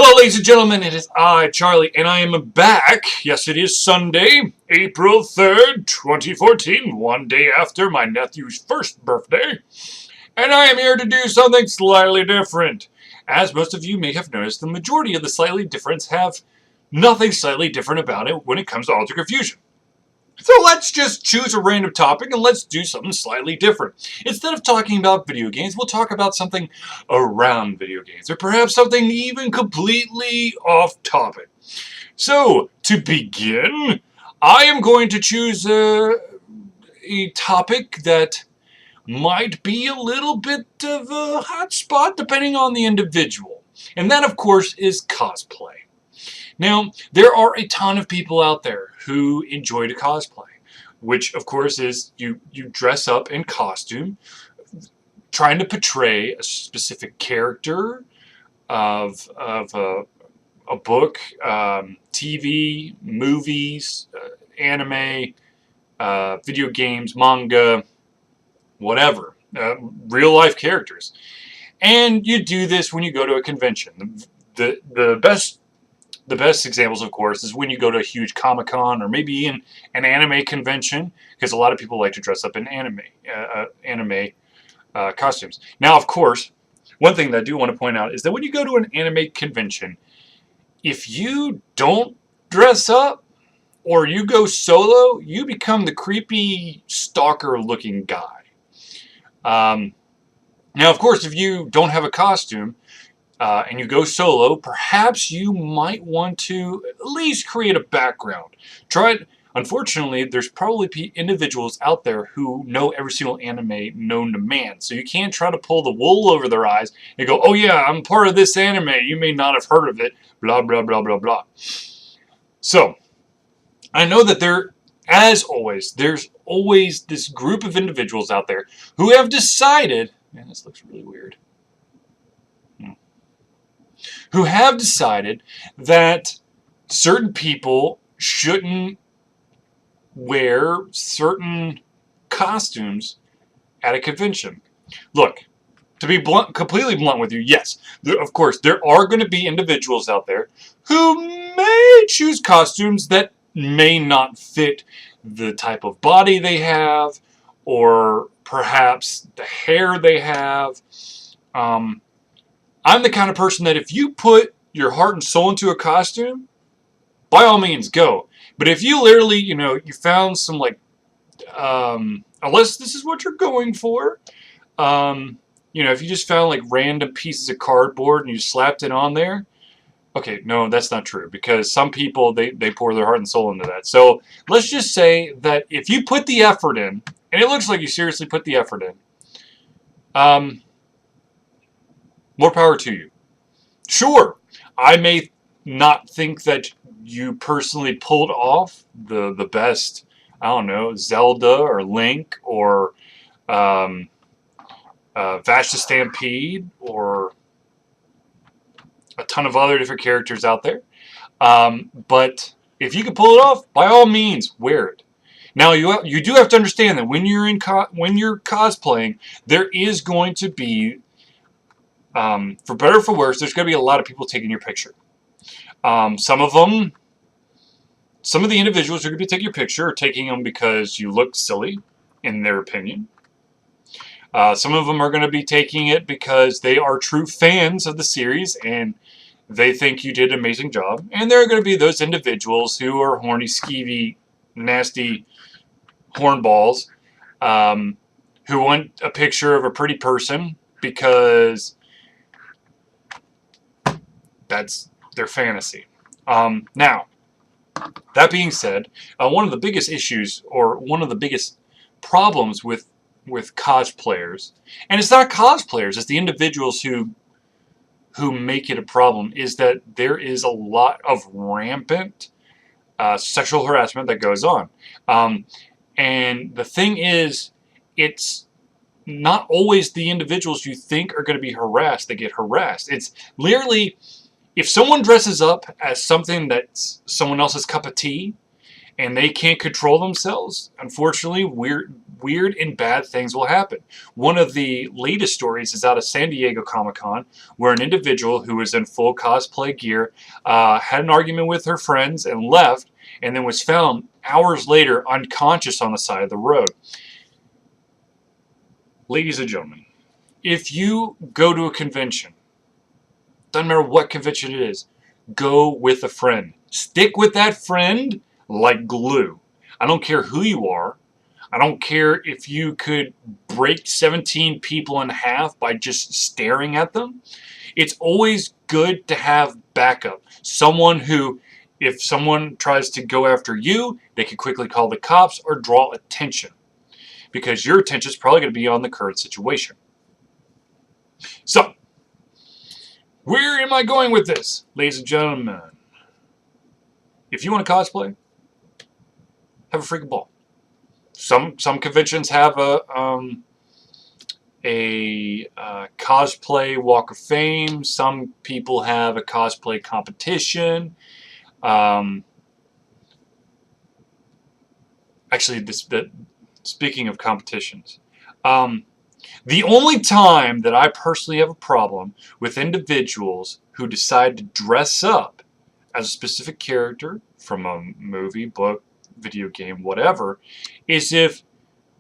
Hello, ladies and gentlemen, it is I, Charlie, and I am back. Yes, it is Sunday, April 3rd, 2014, one day after my nephew's first birthday, and I am here to do something slightly different. As most of you may have noticed, the majority of the slightly differents have nothing slightly different about it when it comes to Alter Confusion. So let's just choose a random topic and let's do something slightly different. Instead of talking about video games, we'll talk about something around video games, or perhaps something even completely off topic. So, to begin, I am going to choose a topic that might be a little bit of a hot spot depending on the individual. And that, of course, is cosplay. Now, there are a ton of people out there who enjoy to cosplay, which, of course, is you dress up in costume, trying to portray a specific character of a book, TV, movies, anime, video games, manga, whatever, real-life characters. And you do this when you go to a convention. The best examples, of course, is when you go to a huge Comic-Con or maybe in an anime convention, because a lot of people like to dress up in anime costumes. Now, of course, one thing that I do want to point out is that when you go to an anime convention, if you don't dress up or you go solo, you become the creepy stalker-looking guy. Now, of course, if you don't have a costume, and you go solo, perhaps you might want to at least create a background. Try it. Unfortunately, there's probably individuals out there who know every single anime known to man. So you can't try to pull the wool over their eyes and go, oh yeah, I'm part of this anime. You may not have heard of it, blah, blah, blah, blah, blah. So, I know that as always, there's always this group of individuals out there who have decided, man, this looks really weird, who have decided that certain people shouldn't wear certain costumes at a convention. Look, to be completely blunt with you, yes, of course, there are going to be individuals out there who may choose costumes that may not fit the type of body they have, or perhaps the hair they have. I'm the kind of person that if you put your heart and soul into a costume, by all means, go. But if you literally, you found some, unless this is what you're going for, if you just found, random pieces of cardboard and you slapped it on there, okay, no, that's not true. Because some people, they pour their heart and soul into that. So, let's just say that if you put the effort in, and it looks like you seriously put the effort in, more power to you. Sure, I may not think that you personally pulled off the best, I don't know, Zelda or Link or Vash the Stampede or a ton of other different characters out there. But if you can pull it off, by all means, wear it. Now you do have to understand that when you're cosplaying, there is going to be, for better or for worse, there's going to be a lot of people taking your picture. Some of the individuals who are going to be taking your picture are taking them because you look silly, in their opinion. Some of them are going to be taking it because they are true fans of the series and they think you did an amazing job. And there are going to be those individuals who are horny, skeevy, nasty hornballs, who want a picture of a pretty person because that's their fantasy. Now, that being said, one of the biggest issues, or one of the biggest problems with cosplayers, and it's not cosplayers, it's the individuals who make it a problem, is that there is a lot of rampant sexual harassment that goes on. And the thing is, it's not always the individuals you think are going to be harassed that get harassed. It's literally, if someone dresses up as something that's someone else's cup of tea, and they can't control themselves, unfortunately, weird and bad things will happen. One of the latest stories is out of San Diego Comic-Con, where an individual who was in full cosplay gear had an argument with her friends and left, and then was found hours later unconscious on the side of the road. Ladies and gentlemen, if you go to a convention, doesn't matter what convention it is, go with a friend. Stick with that friend like glue. I don't care who you are. I don't care if you could break 17 people in half by just staring at them. It's always good to have backup. Someone who, if someone tries to go after you, they can quickly call the cops or draw attention, because your attention is probably going to be on the current situation. So, where am I going with this, ladies and gentlemen? If you want to cosplay, have a freaking ball. Some conventions have a cosplay walk of fame. Some people have a cosplay competition. Actually, speaking of competitions, the only time that I personally have a problem with individuals who decide to dress up as a specific character from a movie, book, video game, whatever, is if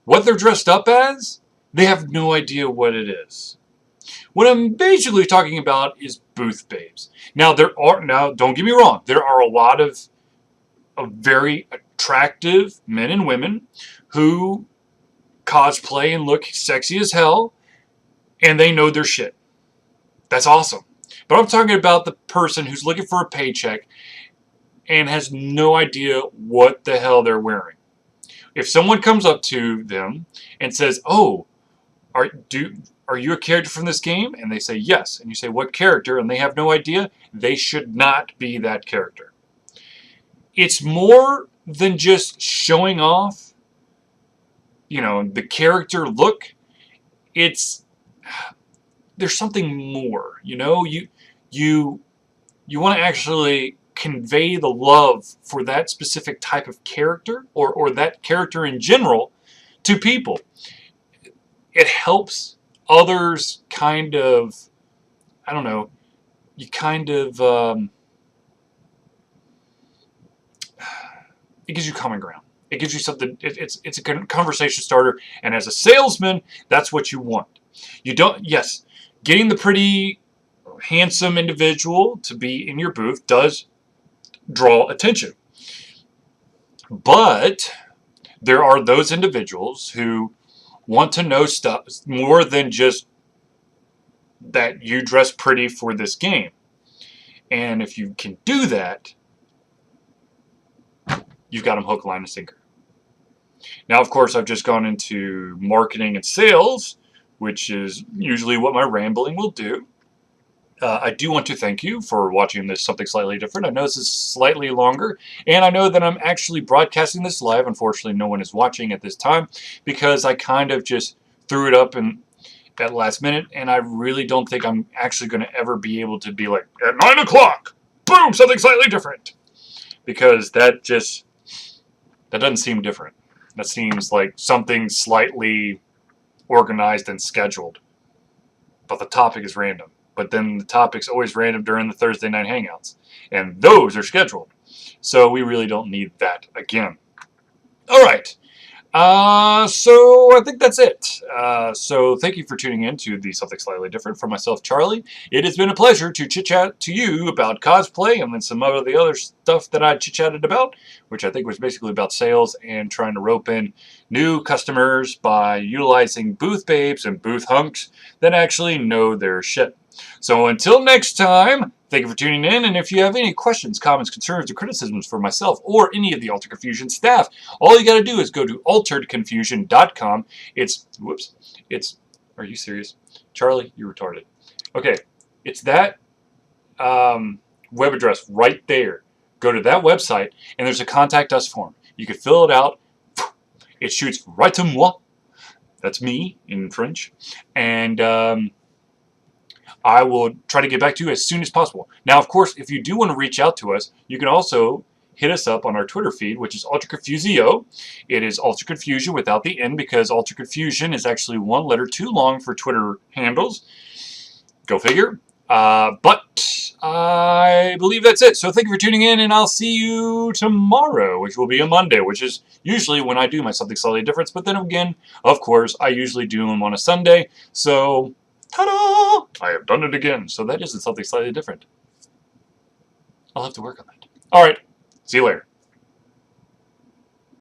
what they're dressed up as, they have no idea what it is. What I'm basically talking about is booth babes. Now, don't get me wrong, there are a lot of very attractive men and women who cosplay and look sexy as hell, and they know their shit. That's awesome. But I'm talking about the person who's looking for a paycheck and has no idea what the hell they're wearing. If someone comes up to them and says, "Oh, are you a character from this game?" and they say yes, and you say, "What character?" and they have no idea, they should not be that character. It's more than just showing off, the character look. There's something more, you want to actually convey the love for that specific type of character or that character in general to people. It helps others kind of, I don't know, you kind of, it gives you common ground. It gives you something, it's a conversation starter, and as a salesman, that's what you want. Yes, getting the pretty handsome individual to be in your booth does draw attention. But there are those individuals who want to know stuff more than just that you dress pretty for this game. And if you can do that, you've got them hook, line, and sinker. Now, of course, I've just gone into marketing and sales, which is usually what my rambling will do. I do want to thank you for watching this Something Slightly Different. I know this is slightly longer, and I know that I'm actually broadcasting this live. Unfortunately, no one is watching at this time because I kind of just threw it up at last minute, and I really don't think I'm actually going to ever be able to be like, at 9 o'clock, boom, Something Slightly Different. Because that doesn't seem different. That seems like something slightly organized and scheduled. But the topic is random. But then the topic's always random during the Thursday night hangouts. And those are scheduled. So we really don't need that again. Alright. So I think that's it. So thank you for tuning in to the Something Slightly Different from myself, Charlie. It has been a pleasure to chit-chat to you about cosplay and then some of the other stuff that I chit-chatted about, which I think was basically about sales and trying to rope in new customers by utilizing booth babes and booth hunks that actually know their shit. So until next time, thank you for tuning in, and if you have any questions, comments, concerns, or criticisms for myself or any of the Altered Confusion staff, all you gotta do is go to alteredconfusion.com. Are you serious? Charlie, you're retarded. Okay, it's that web address right there. Go to that website, and there's a Contact Us form. You can fill it out. It shoots right to moi. That's me in French. And I will try to get back to you as soon as possible. Now, of course, if you do want to reach out to us, you can also hit us up on our Twitter feed, which is UltraConfusio. It is Ultra Confusion without the N because Ultra Confusion is actually one letter too long for Twitter handles. Go figure. But I believe that's it. So thank you for tuning in, and I'll see you tomorrow, which will be a Monday, which is usually when I do my Something Slightly Different. But then again, of course, I usually do them on a Sunday. So, ta-da! I have done it again. So that isn't Something Slightly Different. I'll have to work on that. All right. See you later.